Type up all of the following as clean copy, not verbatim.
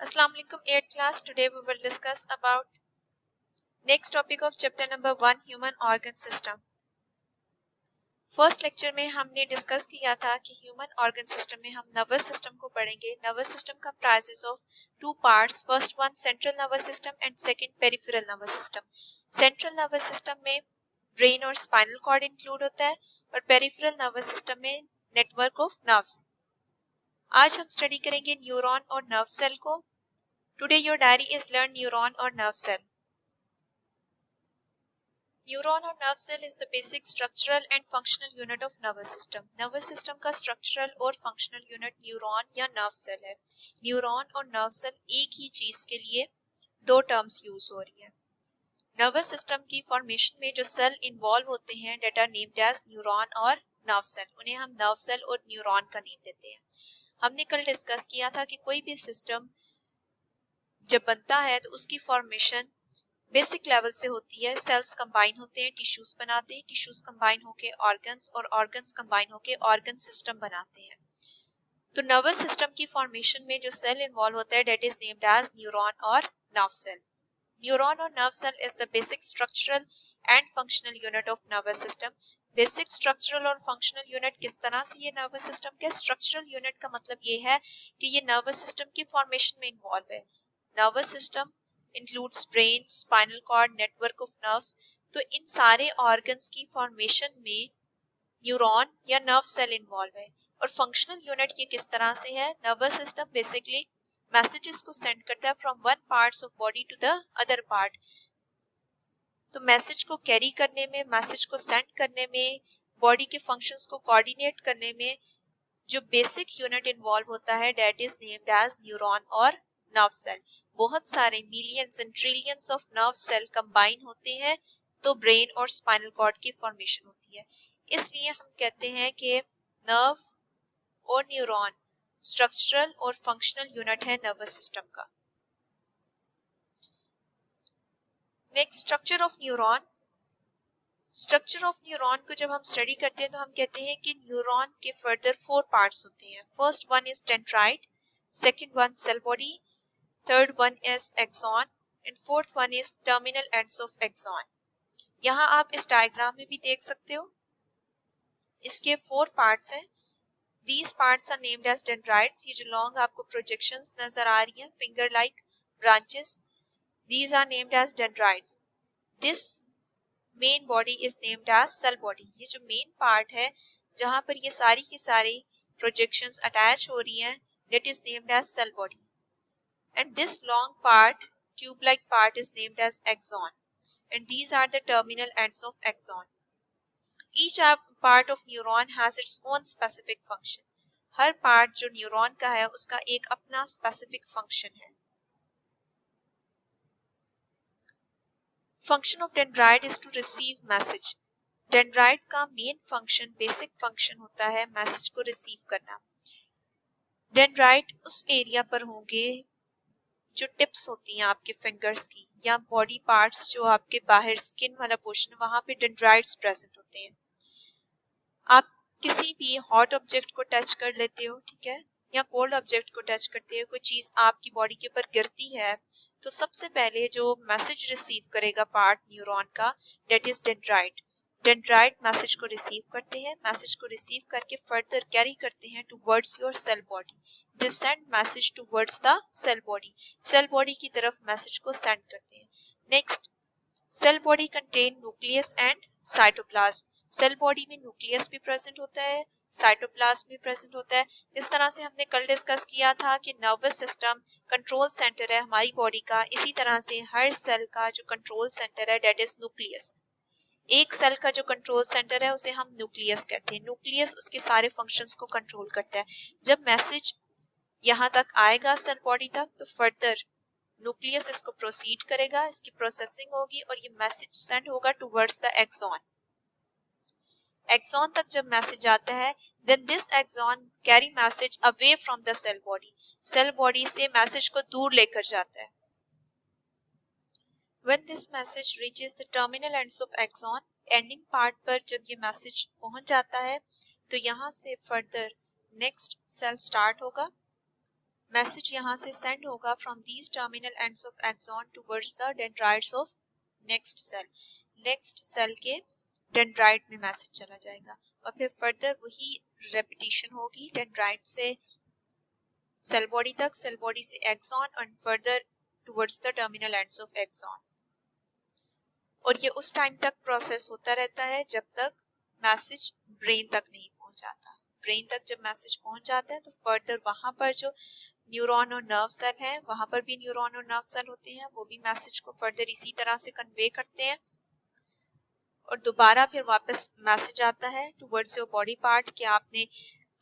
Assalamu alaikum 8th class. Today we will discuss about next topic of chapter number 1 human organ system. First lecture में हमने discuss किया था कि human organ system में हम nervous system को पढ़ेंगे. Nervous system comprises of two parts. First one central nervous system and second peripheral nervous system. Central nervous system में ब्रेन और स्पाइनल कॉर्ड इंक्लूड होता है और पेरिफेरल नर्वस सिस्टम में नेटवर्क ऑफ नर्व्स. आज हम स्टडी करेंगे न्यूरॉन और नर्व सेल को. Today your diary is learn neuron or nerve cell. Neuron or nerve cell is the basic structural and functional unit of nervous system. Nervous system का structural और functional unit neuron या nerve cell है. Neuron और nerve cell एक ही चीज के लिए दो terms यूज हो रही है. Nervous system की formation में जो cell involve होते हैं that are named as neuron और nerve cell. उन्हें हम nerve cell और neuron का name देते हैं. हमने कल डिस्कस किया था कि कोई भी सिस्टम जब बनता है तो उसकी फॉर्मेशन बेसिक लेवल से होती है. सेल्स कंबाइन होते हैं, टिश्यूज बनाते हैं, टिश्यूज कंबाइन होके ऑर्गन्स और ऑर्गन्स कंबाइन होके ऑर्गन सिस्टम बनाते हैं. तो नर्वस सिस्टम की फॉर्मेशन में जो सेल इन्वॉल्व होता है that is named as neuron और नर्व सेल. न्यूरॉन और nerve cell is the basic structural and functional unit of nervous system. Basic structural और फंक्शनल यूनिट किस तरह से ये नर्वस सिस्टम के. स्ट्रक्चरल यूनिट का मतलब ये है कि ये नर्वस सिस्टम की फॉर्मेशन में इन्वॉल्व है. Nervous system includes brain, spinal cord, network of nerves. तो इन सारे ऑर्गन्स की फॉर्मेशन में न्यूरॉन या नर्व सेल इन्वॉल्व है. और फंक्शनल यूनिट ये किस तरह से है. नर्वस सिस्टम बेसिकली मैसेजेस को सेंड करता है from one parts of body to the other part. तो मैसेज को कैरी करने में, मैसेज को सेंड करने में, बॉडी के फंक्शंस को कोऑर्डिनेट करने में जो बेसिक यूनिट इन्वॉल्व होता है that is named as neuron और नर्व सेल. बहुत सारे millions and trillions of nerve cell combine होते हैं तो ब्रेन और स्पाइनल कॉर्ड की फॉर्मेशन होती है. इसलिए हम कहते हैं कि नर्व और न्यूरॉन स्ट्रक्चरल और फंक्शनल यूनिट है नर्वस सिस्टम का. Next structure of neuron. Structure of neuron को जब हम स्टडी करते हैं तो हम कहते हैं कि न्यूरॉन के फर्दर 4 पार्ट्स होते हैं. First one is dendrite, second one cell body, third one is axon and fourth one is terminal ends of axon. यहाँ आप इस डायग्राम में भी देख सकते हो इसके 4 पार्ट्स हैं. These parts are named as dendrites. ये जो लॉन्ग आपको प्रोजेक्शंस नजर आ रही हैं finger like branches, these are named as dendrites. This main body is named as cell body. ये जो मेन पार्ट है जहां पर ये सारी की सारी प्रोजेक्शंस अटैच हो रही हैं that is named as cell body. And this long part, tube-like part is named as axon. And these are the terminal ends of axon. Each part of neuron has its own specific function. Her part जो neuron का है उसका एक अपना specific function है. Function of dendrite is to receive message. Dendrite का main function, basic function होता है message को receive करना. Dendrite उस एरिया पर होंगे जो टिप्स होती हैं आपके फिंगर्स की या बॉडी पार्ट्स जो आपके बाहर स्किन वाला पोर्शन वहां पे डेंड्राइट्स प्रेजेंट होते हैं. आप किसी भी हॉट ऑब्जेक्ट को टच कर लेते हो, ठीक है, या कोल्ड ऑब्जेक्ट को टच करते हो, कोई चीज आपकी बॉडी के ऊपर गिरती है तो सबसे पहले जो मैसेज रिसीव करेगा पार्ट न्यूरॉन का that is dendrite. Dendrite message को रिसीव करते हैं, मैसेज को रिसीव करके फर्दर कैरी करते हैं towards your cell body. They send message towards the cell body. Cell body की तरफ मैसेज को सेंड करते हैं. Next, cell body contain nucleus and cytoplasm. Cell body में न्यूक्लियस भी प्रेजेंट होता है, साइटोप्लाज्म भी प्रेजेंट होता है. इस तरह से हमने कल डिस्कस किया था कि नर्वस सिस्टम कंट्रोल सेंटर है हमारी बॉडी का. इसी तरह से हर सेल का जो कंट्रोल सेंटर है डेट इज न्यूक्लियस. एक सेल का जो कंट्रोल सेंटर है उसे हम न्यूक्लियस कहते हैं. न्यूक्लियस उसके सारे फंक्शंस को कंट्रोल करता है. जब मैसेज यहाँ तक आएगा सेल बॉडी तक तो फर्दर न्यूक्लियस इसको प्रोसीड करेगा, इसकी प्रोसेसिंग होगी और ये मैसेज सेंड होगा टुवर्ड्स द एक्सॉन. एक्सॉन तक जब मैसेज आता है then this axon carry message away from the cell body. Cell body से मैसेज को दूर लेकर जाता है. When this message reaches the terminal ends of axon, ending part पर जब ये मैसेज पहुंच जाता है तो यहाँ से फर्दर नेक्स्ट सेल स्टार्ट होगा. मैसेज यहाँ से सेंड होगा from these terminal ends of axon towards the dendrites of next cell. Next cell के डेंड्राइट में मैसेज चला जाएगा और फिर फर्दर वही रेपिटेशन होगी डेंड्राइट से सेल बॉडी तक, सेल बॉडी से एक्सॉन और further towards the terminal ends of axon. और ये उस टाइम तक प्रोसेस होता रहता है जब तक मैसेज ब्रेन तक नहीं पहुंच जाता। ब्रेन तक जब मैसेज पहुंच जाता है तो फर्दर वहां पर जो न्यूरॉन और नर्व सेल है, वहां पर भी न्यूरॉन और नर्व सेल होते हैं, वो भी मैसेज को फर्दर इसी तरह से कन्वे करते हैं और दोबारा फिर वापस मैसेज आता है टुवर्ड्स योर बॉडी पार्ट कि आपने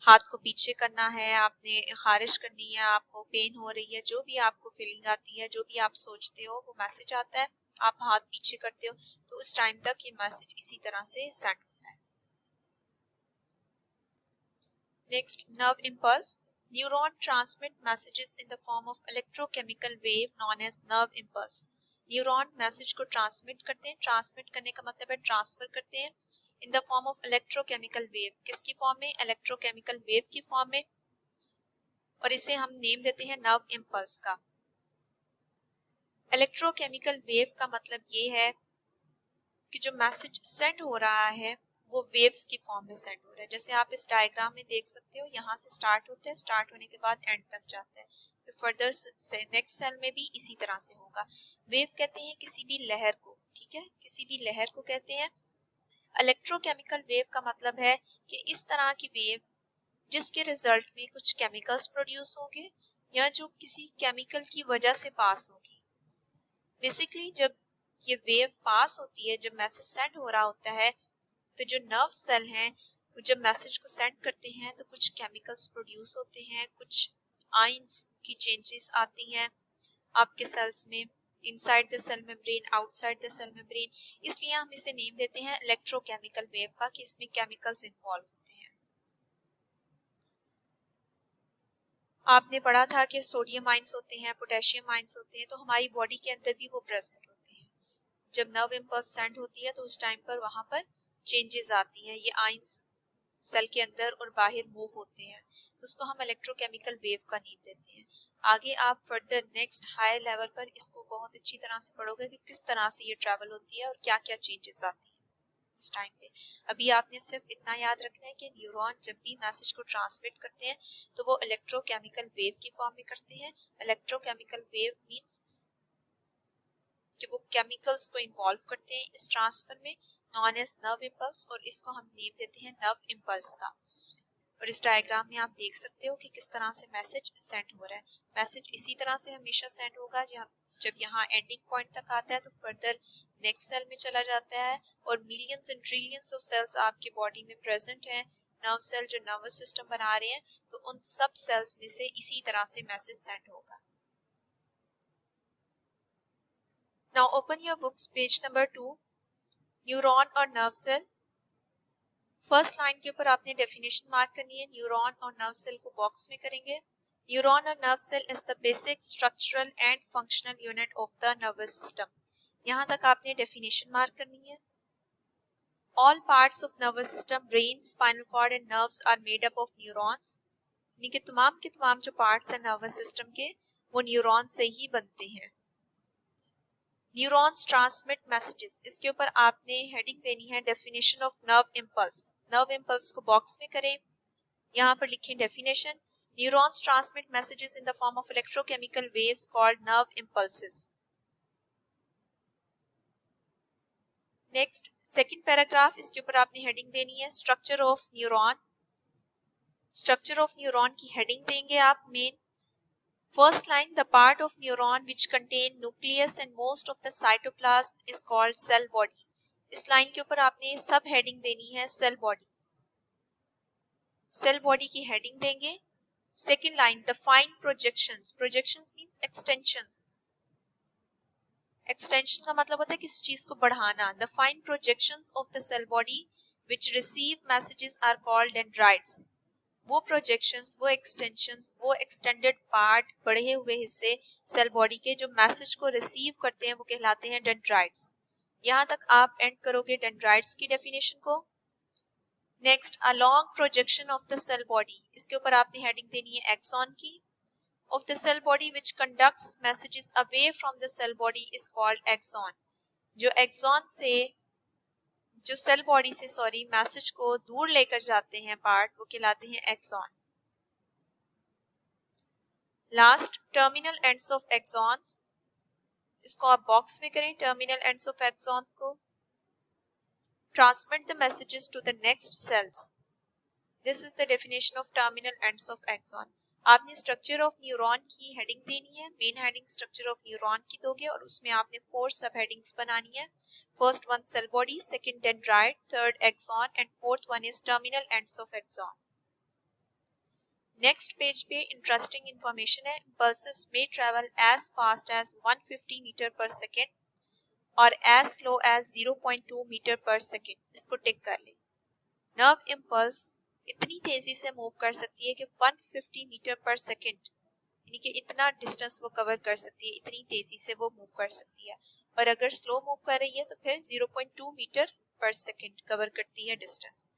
हाथ को पीछे करना है, आपने खारिश करनी है, आपको पेन हो रही है, जो भी आपको फीलिंग आती है, जो भी आप सोचते हो वो मैसेज आता है, आप हाथ पीछे करते हो, तो उस टाइम तक ये मैसेज इसी तरह से सेंड होता है। Next, nerve impulse. Neuron transmit messages in the form of electrochemical wave known as nerve impulse. Neuron message को ट्रांसमिट करते हैं, ट्रांसमिट करने का मतलब है ट्रांसफर करते हैं इन the form of electrochemical wave. किसकी फॉर्म में? इलेक्ट्रोकेमिकल वेव की फॉर्म में, और इसे हम नेम देते हैं नर्व इम्पल्स का। इलेक्ट्रोकेमिकल वेव का मतलब ये है कि जो मैसेज सेंड हो रहा है वो वेव्स की फॉर्म में सेंड हो रहा है। जैसे आप इस डायग्राम में देख सकते हो, यहाँ से स्टार्ट होता है, स्टार्ट होने के बाद एंड तक जाता है, फिर फर्दर से नेक्स्ट सेल में भी इसी तरह से होगा। वेव कहते हैं किसी भी लहर को, ठीक है, किसी भी लहर को कहते हैं। इलेक्ट्रोकेमिकल वेव का मतलब है कि इस तरह की वेव जिसके रिजल्ट में कुछ केमिकल्स प्रोड्यूस होंगे या जो किसी केमिकल की वजह से पास होगी। बेसिकली जब ये वेव पास होती है, जब मैसेज सेंड हो रहा होता है, तो जो नर्व सेल हैं वो जब मैसेज को सेंड करते हैं तो कुछ केमिकल्स प्रोड्यूस होते हैं, कुछ आयंस की चेंजेस आती हैं आपके सेल्स में, inside the cell membrane, outside the cell membrane. इसलिए हम इसे नेम देते हैं इलेक्ट्रोकेमिकल वेव का, कि इसमें केमिकल्स इन्वॉल्व होते हैं। आपने पढ़ा था कि सोडियम आयंस होते हैं, पोटेशियम आयंस होते हैं, तो हमारी बॉडी के अंदर भी वो प्रेजेंट होते हैं। जब नर्व इम्पल्स सेंड होती है तो उस टाइम पर वहां पर चेंजेस आती हैं, ये आयंस सेल के अंदर और बाहर मूव होते हैं, तो उसको हम इलेक्ट्रोकेमिकल वेव का नेम देते हैं। आगे आप फर्दर नेक्स्ट हायर लेवल पर इसको बहुत अच्छी तरह से पढ़ोगे कि किस तरह से ये ट्रैवल होती है और क्या क्या चेंजेस आती हैं उस टाइम पे। अभी आपने सिर्फ इतना याद रखना है कि न्यूरॉन जब भी मैसेज को ट्रांसमिट करते हैं तो वो इलेक्ट्रोकेमिकल वेव की फॉर्म में करते हैं। इलेक्ट्रोकेमिकल वेव मींस कि वो केमिकल्स को इन्वॉल्व करते हैं इस ट्रांसफर में, नॉन एज नर्व इम्पल्स, और इसको हम नेम देते हैं नर्व इम्पल्स का। और इस डायग्राम में आप देख सकते हो कि किस तरह से मैसेज सेंड हो रहा है। मैसेज इसी तरह से हमेशा सेंड होगा, जब यहाँ एंडिंग पॉइंट तक आता है तो फर्दर नेक्स्ट सेल में चला जाता है, और millions and trillions of cells आपकी बॉडी में प्रेजेंट हैं, नर्व सेल जो नर्वस सिस्टम बना रहे हैं, तो उन सब सेल्स में से इसी तरह से मैसेज सेंड होगा। Now open your books, page number 2, neuron और नर्व सेल। फर्स्ट लाइन के ऊपर आपने डेफिनेशन मार्क करनी है, न्यूरॉन और नर्व सेल को बॉक्स में करेंगे। न्यूरॉन और nerve cell is the basic structural and functional unit of the nervous system. यहाँ तक आपने डेफिनेशन मार्क करनी है। All parts of nervous system, brain, spinal cord and nerves are made up of neurons. यानी कि तमाम के तमाम जो पार्ट्स हैं नर्वस सिस्टम के, वो न्यूरॉन से ही बनते हैं। न्यूरॉन्स ट्रांसमिट मैसेजेस, इसके ऊपर आपने हेडिंग देनी है definition of nerve impulse. Nerve impulse को बॉक्स में करें, यहाँ पर लिखें definition, neurons transmit messages in the form of electrochemical waves called nerve impulses. Next second paragraph, इसके ऊपर आपने हेडिंग देनी है structure of neuron. Structure of neuron की हेडिंग देंगे आप main. First line, the part of neuron which contain nucleus and most of the cytoplasm is called cell body. इस line के ऊपर आपने सब हेडिंग देनी है सेल बॉडी। सेल बॉडी की हेडिंग देंगे। Second line, the fine projections. Projections means extensions. Extension का मतलब होता है किसी चीज को बढ़ाना। The fine projections of the cell body which receive messages are called dendrites. वो प्रोजेक्शंस, वो एक्सटेंशंस, वो एक्सटेंडेड पार्ट, बढ़े हुए हिस्से सेल बॉडी के जो मैसेज को रिसीव करते हैं वो कहलाते हैं डेंड्राइट्स। यहाँ तक आप एंड करोगे डेंड्राइट्स की डेफिनेशन को। Next, a long projection of the cell body, इसके ऊपर आपने हेडिंग देनी है एक्सॉन की। of the cell body which conducts messages away from the cell body is called axon. जो axon से जो सेल बॉडी से मैसेज को दूर लेकर जाते हैं पार्ट, वो कहलाते हैं axon. Last terminal ends of axons, इसको आप बॉक्स में करें. टर्मिनल एंड्स ऑफ एक्सॉन्स को transmit the messages to the next cells. This is the definition of terminal ends of axon. आपने स्ट्रक्चर ऑफ न्यूरॉन की हेडिंग देनी है. Main heading structure of neuron की दोगे और उसमें आपने 4 सब हेडिंग्स बनानी है. First one cell body, second dendrite, third axon and fourth one is terminal ends of axon. Next page पे इंटरेस्टिंग इंफॉर्मेशन है. Impulses may travel as fast as 150 metre per second और as slow as 0.2 metre per second. इसको tick कर ले. Nerve impulse इतनी तेजी से move कर सकती है कि 150 मीटर पर सेकेंड, यानी कि इतना डिस्टेंस वो कवर कर सकती है, इतनी तेजी से वो मूव कर सकती है. और अगर स्लो मूव कर रही है तो फिर 0.2 मीटर पर सेकेंड कवर करती है डिस्टेंस.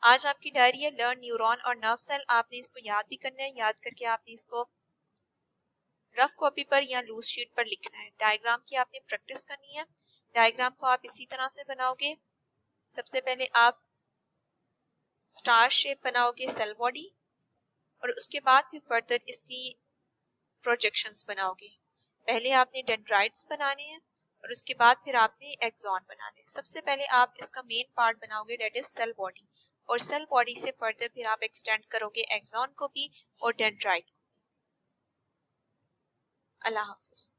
आज आपकी डायरी है लर्न न्यूरॉन और नर्व सेल. आपने इसको याद भी करना है. याद करके आपने इसको रफ कॉपी पर या लूज शीट पर लिखना है. डायग्राम की आपने प्रैक्टिस करनी है. डायग्राम को आप इसी तरह से बनाओगे. सबसे पहले आप स्टार शेप बनाओगे सेल बॉडी और उसके बाद फिर फर्दर इसकी प्रोजेक्शंस बनाओगे. पहले आपने डेंड्राइट्स बनाने हैं और उसके बाद फिर आपने एक्सॉन बनाने हैं. सबसे पहले आप इसका मेन पार्ट बनाओगे, दैट इज सेल बॉडी, और सेल बॉडी से फर्दर फिर आप एक्सटेंड करोगे एक्सॉन को भी और डेंड्राइट को भी. अल्लाह हाफिज.